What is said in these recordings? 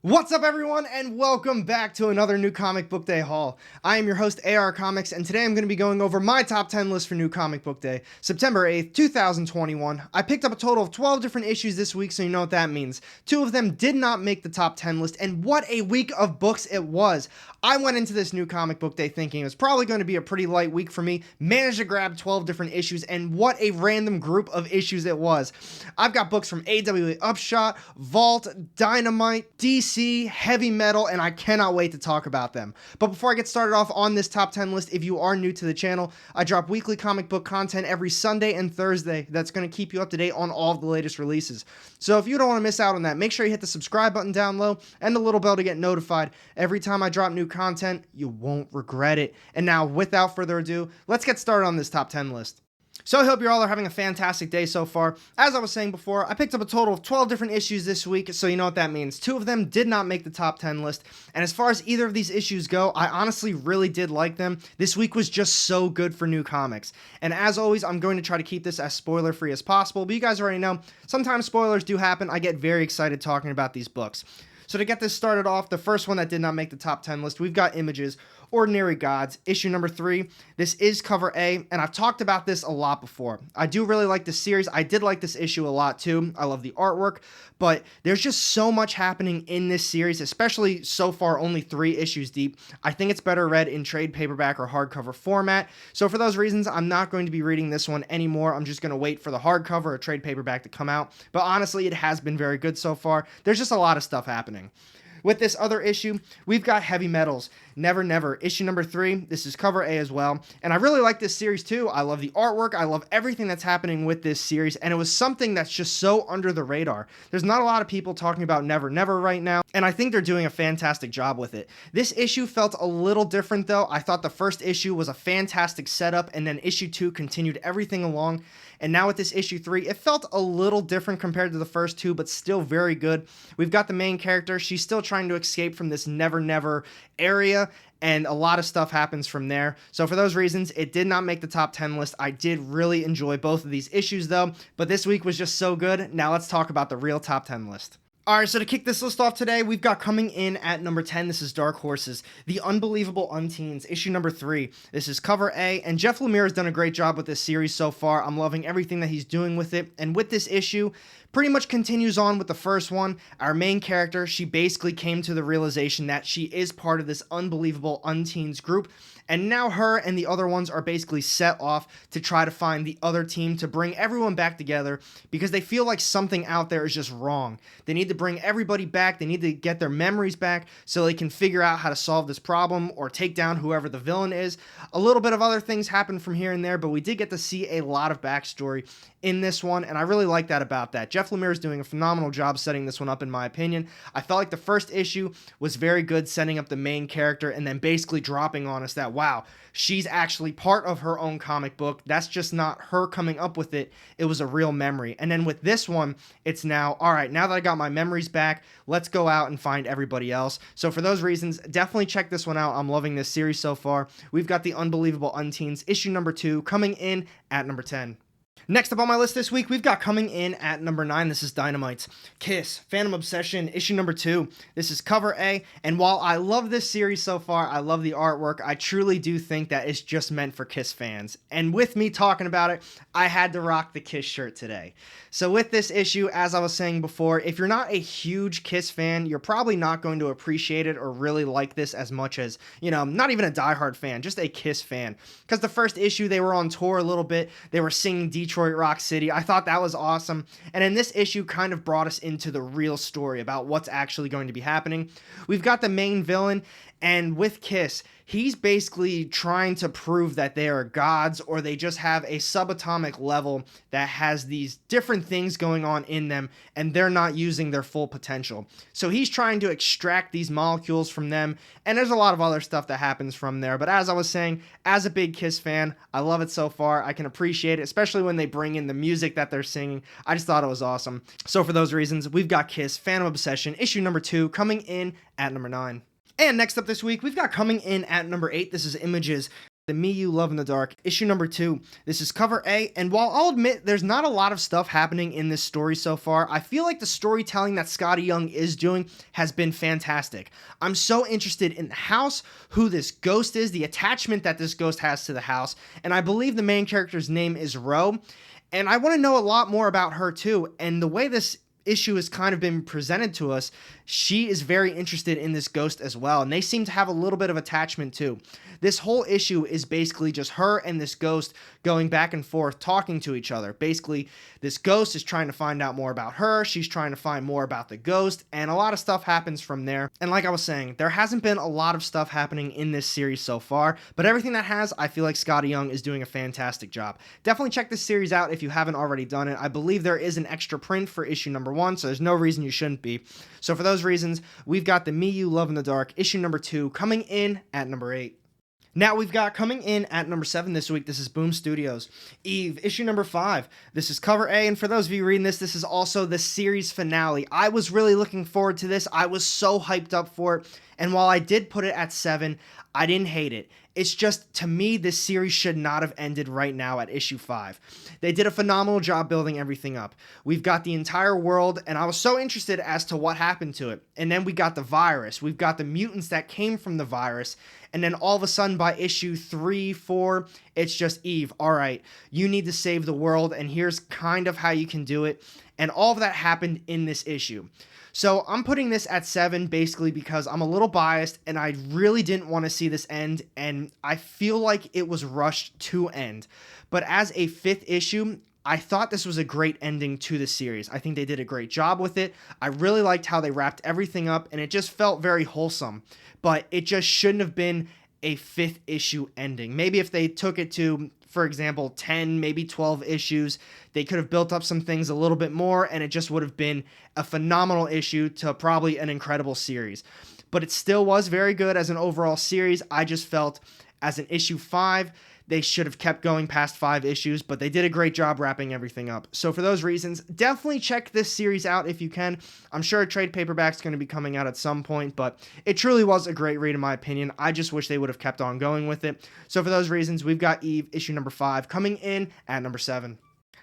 What's up, everyone, and welcome back to another New Comic Book Day haul. I am your host, AR Comics, and today I'm going to be going over my top 10 list for New Comic Book Day, September 8th, 2021. I picked up a total of 12 different issues this week, so you know what that means. 2 of them did not make the top 10 list, and what a week of books it was. I went into this New Comic Book Day thinking it was probably going to be a pretty light week for me, managed to grab 12 different issues, and what a random group of issues it was. I've got books from AWA Upshot, Vault, Dynamite, DC, Heavy Metal, and I cannot wait to talk about them. But before I get started off on this top 10 list, if you are new to the channel, I drop weekly comic book content every Sunday and Thursday that's going to keep you up to date on all of the latest releases. So if you don't want to miss out on that, make sure you hit the subscribe button down low and the little bell to get notified every time I drop new content. You won't regret it. And now, without further ado, let's get started on this top 10 list. So I hope you all are having a fantastic day so far. As I was saying before, I picked up a total of 12 different issues this week, so you know what that means. 2 of them did not make the top 10 list, and as far as either of these issues go, I honestly really did like them. This week was just so good for new comics. And as always, I'm going to try to keep this as spoiler-free as possible, but you guys already know, sometimes spoilers do happen. I get very excited talking about these books. So to get this started off, the first one that did not make the top 10 list, we've got Images, Ordinary Gods, issue number 3. This is cover A, and I've talked about this a lot before. I do really like this series. I did like this issue a lot too. I love the artwork, but there's just so much happening in this series, especially so far only 3 issues deep. I think it's better read in trade paperback or hardcover format. So for those reasons, I'm not going to be reading this one anymore. I'm just going to wait for the hardcover or trade paperback to come out. But honestly, it has been very good so far. There's just a lot of stuff happening. With this other issue, we've got Heavy Metals, Never Never, issue number 3. This is cover A as well, and I really like this series too. I love the artwork, I love everything that's happening with this series, and it was something that's just so under the radar. There's not a lot of people talking about Never Never right now, and I think they're doing a fantastic job with it. This issue felt a little different though. I thought the first issue was a fantastic setup, and then issue 2 continued everything along. And now with this issue 3, it felt a little different compared to the first 2, but still very good. We've got the main character. She's still trying to escape from this Never Never area, and a lot of stuff happens from there. So for those reasons, it did not make the top 10 list. I did really enjoy both of these issues though, but this week was just so good. Now let's talk about the real top 10 list. Alright, so to kick this list off today, we've got coming in at number 10, this is Dark Horses, The Unbelievable Unteens, issue number 3. This is cover A, and Jeff Lemire has done a great job with this series so far. I'm loving everything that he's doing with it, and with this issue, pretty much continues on with the first one. Our main character, she basically came to the realization that she is part of this unbelievable unteens group, and now her and the other ones are basically set off to try to find the other team to bring everyone back together because they feel like something out there is just wrong. They need to bring everybody back. They need to get their memories back so they can figure out how to solve this problem or take down whoever the villain is. A little bit of other things happen from here and there, but we did get to see a lot of backstory in this one, and I really like that about that. Jeff Lemire is doing a phenomenal job setting this one up, in my opinion. I felt like the first issue was very good, setting up the main character and then basically dropping on us that, wow, she's actually part of her own comic book. That's just not her coming up with it. It was a real memory. And then with this one, it's now, all right, now that I got my memories back, let's go out and find everybody else. So for those reasons, definitely check this one out. I'm loving this series so far. We've got The Unbelievable Unteens, issue number 2, coming in at number 10. Next up on my list this week, we've got coming in at number 9, this is Dynamite Kiss, Phantom Obsession, issue number 2. This is cover A, and while I love this series so far, I love the artwork, I truly do think that it's just meant for Kiss fans. And with me talking about it, I had to rock the Kiss shirt today. So with this issue, as I was saying before, if you're not a huge Kiss fan, you're probably not going to appreciate it or really like this as much as, you know, not even a diehard fan, just a Kiss fan. Because the first issue, they were on tour a little bit, they were singing Detroit Rock City. I thought that was awesome. And then this issue kind of brought us into the real story about what's actually going to be happening. We've got the main villain, and with Kiss, he's basically trying to prove that they are gods, or they just have a subatomic level that has these different things going on in them, and they're not using their full potential. So he's trying to extract these molecules from them, and there's a lot of other stuff that happens from there. But as I was saying, as a big Kiss fan, I love it so far. I can appreciate it, especially when they bring in the music that they're singing. I just thought it was awesome. So for those reasons, we've got Kiss, Phantom Obsession, issue number 2, coming in at number 9. And next up this week, we've got coming in at number 8, this is Images, the Me You Love in the Dark, issue number 2. This is cover A, and while I'll admit there's not a lot of stuff happening in this story so far, I feel like the storytelling that Scotty Young is doing has been fantastic. I'm so interested in the house, who this ghost is, the attachment that this ghost has to the house, and I believe the main character's name is Ro, and I want to know a lot more about her too, and the way this issue has kind of been presented to us, she is very interested in this ghost as well, and they seem to have a little bit of attachment too. This whole issue is basically just her and this ghost going back and forth talking to each other. Basically, this ghost is trying to find out more about her, she's trying to find more about the ghost, and a lot of stuff happens from there. And like I was saying, there hasn't been a lot of stuff happening in this series so far, but everything that has, I feel like Scotty Young is doing a fantastic job. Definitely check this series out if you haven't already done it. I believe there is an extra print for issue number 1, so there's no reason you shouldn't be. So for those reasons, we've got the Me You Love in the Dark, issue number 2, coming in at number 8. Now we've got coming in at number 7 this week, this is Boom Studios. Eve, issue number 5. This is cover A, and for those of you reading this, this is also the series finale. I was really looking forward to this. I was so hyped up for it, and while I did put it at 7, I didn't hate it. It's just, to me, this series should not have ended right now at issue 5. They did a phenomenal job building everything up. We've got the entire world, and I was so interested as to what happened to it. And then we got the virus. We've got the mutants that came from the virus. And then all of a sudden by issue 3, 4, it's just Eve. All right, you need to save the world, and here's kind of how you can do it. And all of that happened in this issue. So I'm putting this at 7 basically because I'm a little biased and I really didn't want to see this end, and I feel like it was rushed to end. But as a 5th issue, I thought this was a great ending to the series. I think they did a great job with it. I really liked how they wrapped everything up, and it just felt very wholesome. But it just shouldn't have been a 5th issue ending. Maybe if they took it to, for example, 10, maybe 12 issues, they could have built up some things a little bit more, and it just would have been a phenomenal issue to probably an incredible series. But it still was very good as an overall series. I just felt as an issue 5, they should have kept going past 5 issues, but they did a great job wrapping everything up. So for those reasons, definitely check this series out if you can. I'm sure a trade paperback's going to be coming out at some point, but it truly was a great read in my opinion. I just wish they would have kept on going with it. So for those reasons, we've got Eve, issue number 5, coming in at number 7.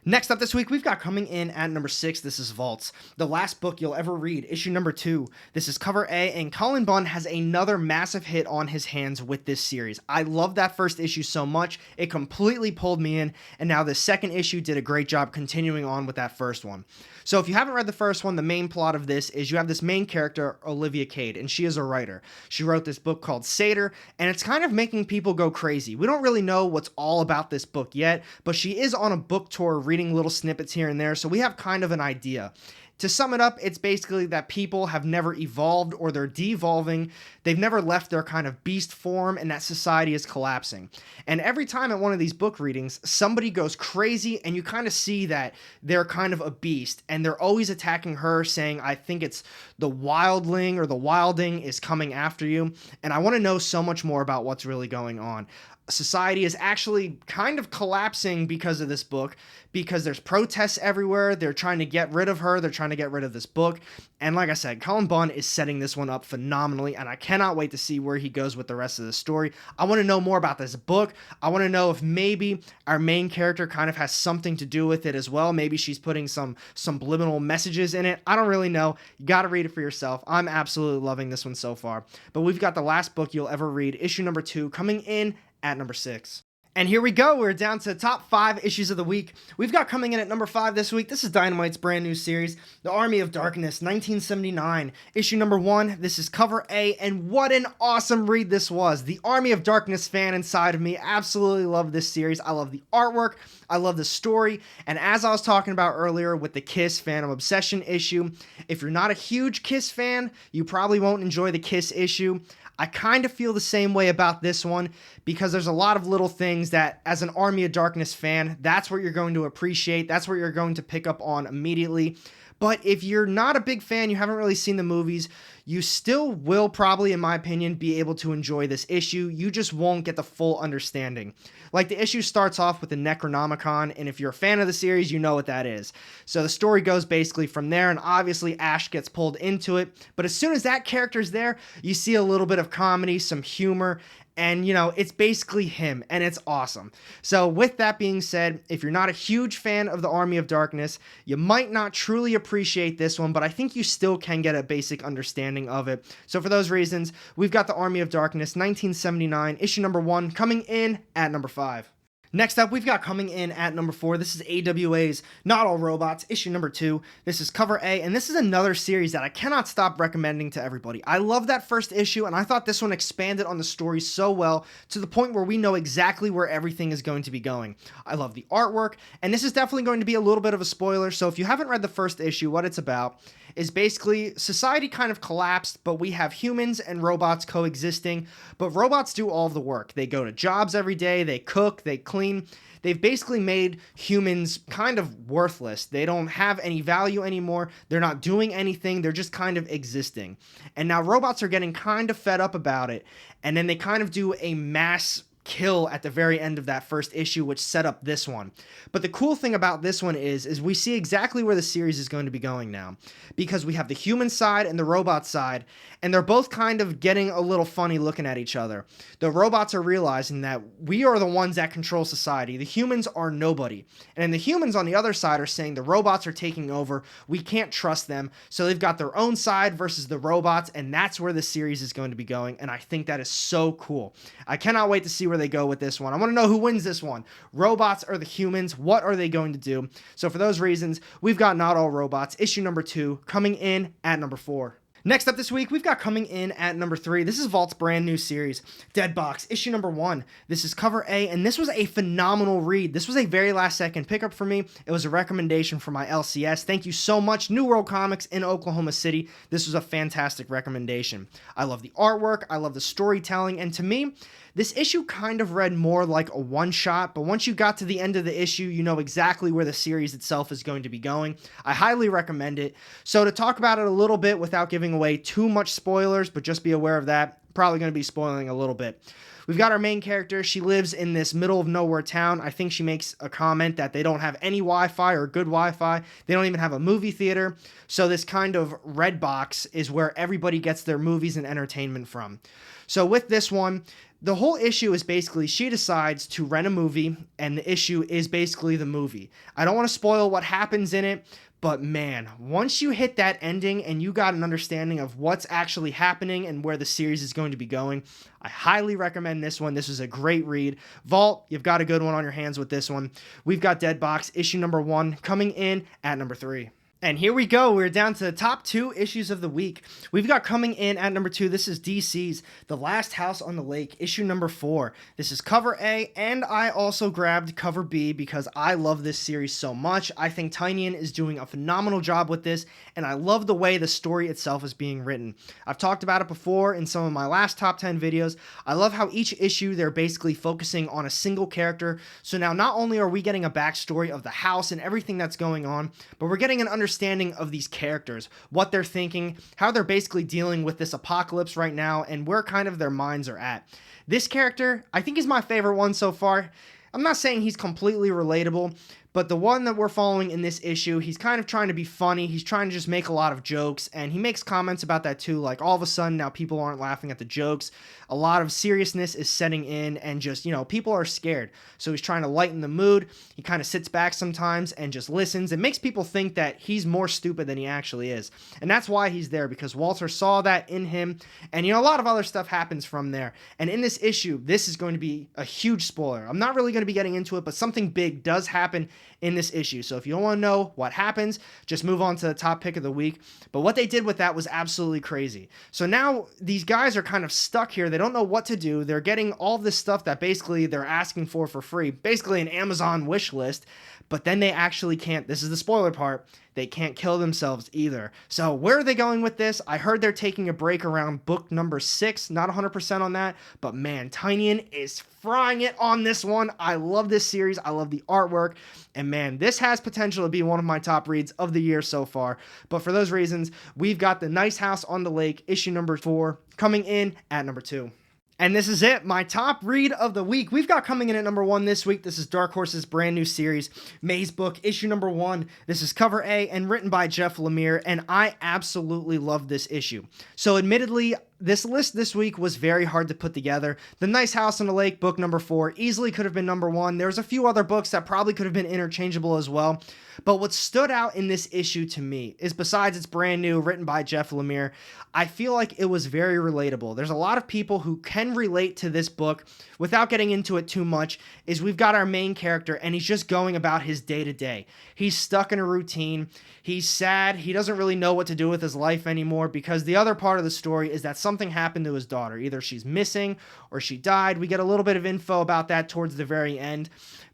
Next up this week, we've got coming in at number 6, this is Vaults, the last book you'll ever read, issue number 2. This is cover A, and Cullen Bunn has another massive hit on his hands with this series. I love that first issue so much, it completely pulled me in, and now the second issue did a great job continuing on with that first one. So if you haven't read the first one, the main plot of this is you have this main character, Olivia Cade, and she is a writer. She wrote this book called Seder, and it's kind of making people go crazy. We don't really know what's all about this book yet, but she is on a book tour reading little snippets here and there, so we have kind of an idea. To sum it up, it's basically that people have never evolved or they're devolving. They've never left their kind of beast form, and that society is collapsing. And every time at one of these book readings, somebody goes crazy and you kind of see that they're kind of a beast, and they're always attacking her, saying, I think it's the wildling or the wilding is coming after you. And I want to know so much more about what's really going on. Society is actually kind of collapsing because of this book, because there's protests everywhere. They're trying to get rid of her. They're trying to get rid of this book. And like I said, Cullen Bunn is setting this one up phenomenally, and I cannot wait to see where he goes with the rest of the story. I want to know more about this book. I want to know if maybe our main character kind of has something to do with it as well. Maybe she's putting some subliminal messages in it. I don't really know. You got to read it for yourself. I'm absolutely loving this one so far. But we've got the last book you'll ever read, issue number 2, coming in at number 6. And here we go. We're down to top 5 issues of the week. We've got coming in at number 5 this week. This is Dynamite's brand new series, The Army of Darkness, 1979. Issue number 1. This is cover A, and what an awesome read this was. The Army of Darkness fan inside of me absolutely love this series. I love the artwork. I love the story. And as I was talking about earlier with the Kiss Phantom Obsession issue, if you're not a huge Kiss fan, you probably won't enjoy the Kiss issue. I kind of feel the same way about this one because there's a lot of little things that, as an Army of Darkness fan, that's what you're going to appreciate. That's what you're going to pick up on immediately. But if you're not a big fan, you haven't really seen the movies, you still will probably, in my opinion, be able to enjoy this issue. You just won't get the full understanding. Like, the issue starts off with the Necronomicon, and if you're a fan of the series, you know what that is. So the story goes basically from there, and obviously Ash gets pulled into it. But as soon as that character's there, you see a little bit of comedy, some humor, and it's basically him, and it's awesome. So with that being said, if you're not a huge fan of the Army of Darkness, you might not truly appreciate this one, but I think you still can get a basic understanding of it. So for those reasons, we've got the Army of Darkness 1979 issue number 1 coming in at number 5. Next up, we've got coming in at number 4, this is AWA's Not All Robots, issue number 2. This is cover A, and this is another series that I cannot stop recommending to everybody. I love that first issue, and I thought this one expanded on the story so well to the point where we know exactly where everything is going to be going. I love the artwork, and this is definitely going to be a little bit of a spoiler, so if you haven't read the first issue, what it's about is basically society kind of collapsed, but we have humans and robots coexisting, but robots do all of the work. They go to jobs every day, they cook, they clean. They've basically made humans kind of worthless. They don't have any value anymore. They're not doing anything. They're just kind of existing. And now robots are getting kind of fed up about it, and then they kind of do a mass kill at the very end of that first issue, which set up this one. But the cool thing about this one is we see exactly where the series is going to be going now, because we have the human side and the robot side, and they're both kind of getting a little funny looking at each other. The robots are realizing that we are the ones that control society. The humans are nobody. And the humans on the other side are saying the robots are taking over. We can't trust them. So they've got their own side versus the robots, and that's where the series is going to be going, and I think that is so cool. I cannot wait to see where they go with this one. I want to know who wins this one. Robots or the humans? What are they going to do? So for those reasons, we've got Not All Robots, issue number 2, coming in at number 4. Next up this week, we've got coming in at number 3. This is Vault's brand new series, Dead Box, issue number 1. This is cover A, and this was a phenomenal read. This was a very last second pickup for me. It was a recommendation from my LCS. Thank you so much, New World Comics in Oklahoma City. This was a fantastic recommendation. I love the artwork, I love the storytelling, and to me, this issue kind of read more like a one-shot, but once you got to the end of the issue, you know exactly where the series itself is going to be going. I highly recommend it. So to talk about it a little bit without giving away too much spoilers, but just be aware of that, probably going to be spoiling a little bit. We've got our main character. She lives in this middle of nowhere town. I think she makes a comment that they don't have any Wi-Fi or good Wi-Fi. They don't even have a movie theater. So this kind of red box is where everybody gets their movies and entertainment from. So with this one, the whole issue is basically she decides to rent a movie, and the issue is basically the movie. I don't want to spoil what happens in it, but man, once you hit that ending and you got an understanding of what's actually happening and where the series is going to be going, I highly recommend this one. This is a great read. Vault, you've got a good one on your hands with this one. We've got Dead Box, issue number 1, coming in at number 3. And here we go. We're down to the top 2 issues of the week. We've got coming in at number 2. This is DC's The Last House on the Lake, issue number 4. This is cover A, and I also grabbed cover B because I love this series so much. I think Tynion is doing a phenomenal job with this, and I love the way the story itself is being written. I've talked about it before in some of my last top 10 videos. I love how each issue they're basically focusing on a single character. So now not only are we getting a backstory of the house and everything that's going on, but we're getting an understanding of these characters, what they're thinking, how they're basically dealing with this apocalypse right now, and where kind of their minds are at. This character, I think, is my favorite one so far. I'm not saying he's completely relatable, but the one that we're following in this issue, he's kind of trying to be funny. He's trying to just make a lot of jokes, and he makes comments about that too, like all of a sudden now people aren't laughing at the jokes. A lot of seriousness is setting in, and just, people are scared. So he's trying to lighten the mood. He kind of sits back sometimes and just listens. It makes people think that he's more stupid than he actually is. And that's why he's there, because Walter saw that in him, and a lot of other stuff happens from there. And in this issue, this is going to be a huge spoiler. I'm not really going to be getting into it, but something big does happen in this issue. So if you don't want to know what happens, just move on to the top pick of the week. But what they did with that was absolutely crazy. So now these guys are kind of stuck here. They don't know what to do. They're getting all this stuff that basically they're asking for free, basically an Amazon wish list, but then they actually can't. This is the spoiler part. They can't kill themselves either. So where are they going with this? I heard they're taking a break around book number 6. Not 100% on that, but man, Tynion is frying it on this one. I love this series. I love the artwork, and man, this has potential to be one of my top reads of the year so far. But for those reasons, we've got The Nice House on the Lake, issue number 4, coming in at number 2. And this is it, my top read of the week. We've got coming in at number 1 this week. This is Dark Horse's brand new series, Maze Book, issue number 1. This is cover A and written by Jeff Lemire, and I absolutely love this issue. So admittedly, This list this week was very hard to put together. The Nice House on the Lake, book number 4, easily could have been number 1. There's a few other books that probably could have been interchangeable as well. But what stood out in this issue to me is, besides it's brand new, written by Jeff Lemire, I feel like it was very relatable. There's a lot of people who can relate to this book. Without getting into it too much, is we've got our main character and he's just going about his day-to-day. He's stuck in a routine. He's sad. He doesn't really know what to do with his life anymore, because the other part of the story is that something happened to his daughter. Either she's missing or she died. We get a little bit of info about that towards the very end.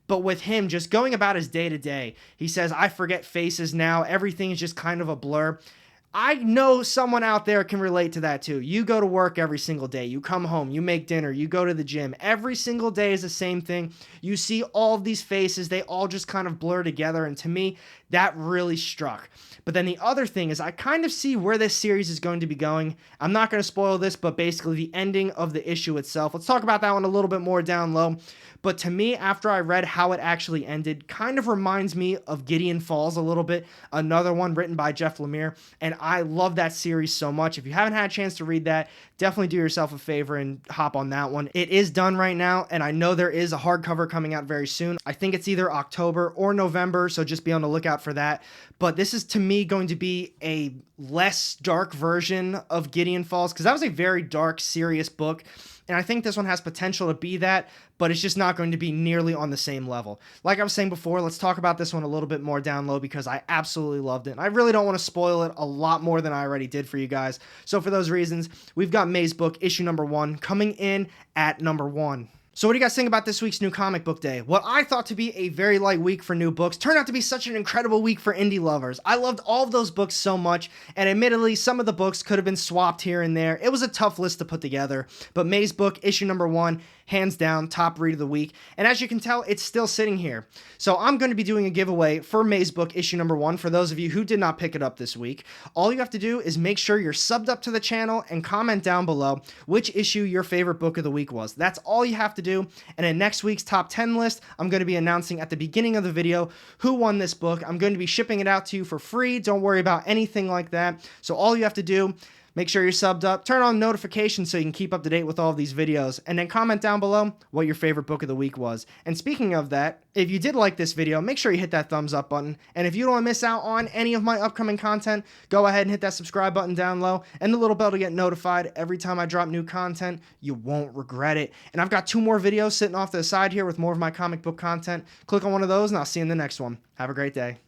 But with him just going about his day-to-day, he says, I forget faces now. Everything is just kind of a blur. I know someone out there can relate to that too. You go to work every single day. You come home, you make dinner, you go to the gym. Every single day is the same thing. You see all of these faces. They all just kind of blur together. And to me, that really struck. But then the other thing is, I kind of see where this series is going to be going. I'm not going to spoil this, but basically the ending of the issue itself. Let's talk about that one a little bit more down low. But to me, after I read how it actually ended, kind of reminds me of Gideon Falls a little bit, another one written by Jeff Lemire, and I love that series so much. If you haven't had a chance to read that, definitely do yourself a favor and hop on that one. It is done right now, and I know there is a hardcover coming out very soon. I think it's either October or November, so just be on the lookout for that. But this is, to me, going to be a less dark version of Gideon Falls, because that was a very dark, serious book. And I think this one has potential to be that, but it's just not going to be nearly on the same level. Like I was saying before, let's talk about this one a little bit more down low, because I absolutely loved it. And I really don't want to spoil it a lot more than I already did for you guys. So for those reasons, we've got May's book, issue number 1, coming in at number 1. So what do you guys think about this week's New Comic Book Day? What I thought to be a very light week for new books turned out to be such an incredible week for indie lovers. I loved all of those books so much, and admittedly, some of the books could have been swapped here and there. It was a tough list to put together, but May's book, issue number 1, hands down, top read of the week. And as you can tell, it's still sitting here. So I'm going to be doing a giveaway for May's book, issue number 1, for those of you who did not pick it up this week. All you have to do is make sure you're subbed up to the channel and comment down below which issue your favorite book of the week was. That's all you have to do. And in next week's top 10 list, I'm going to be announcing at the beginning of the video who won this book. I'm going to be shipping it out to you for free. Don't worry about anything like that. So all you have to do, make sure you're subbed up, turn on notifications so you can keep up to date with all of these videos, and then comment down below what your favorite book of the week was. And speaking of that, if you did like this video, make sure you hit that thumbs up button. And if you don't want to miss out on any of my upcoming content, go ahead and hit that subscribe button down low and the little bell to get notified every time I drop new content. You won't regret it. And I've got 2 more videos sitting off to the side here with more of my comic book content. Click on one of those and I'll see you in the next one. Have a great day.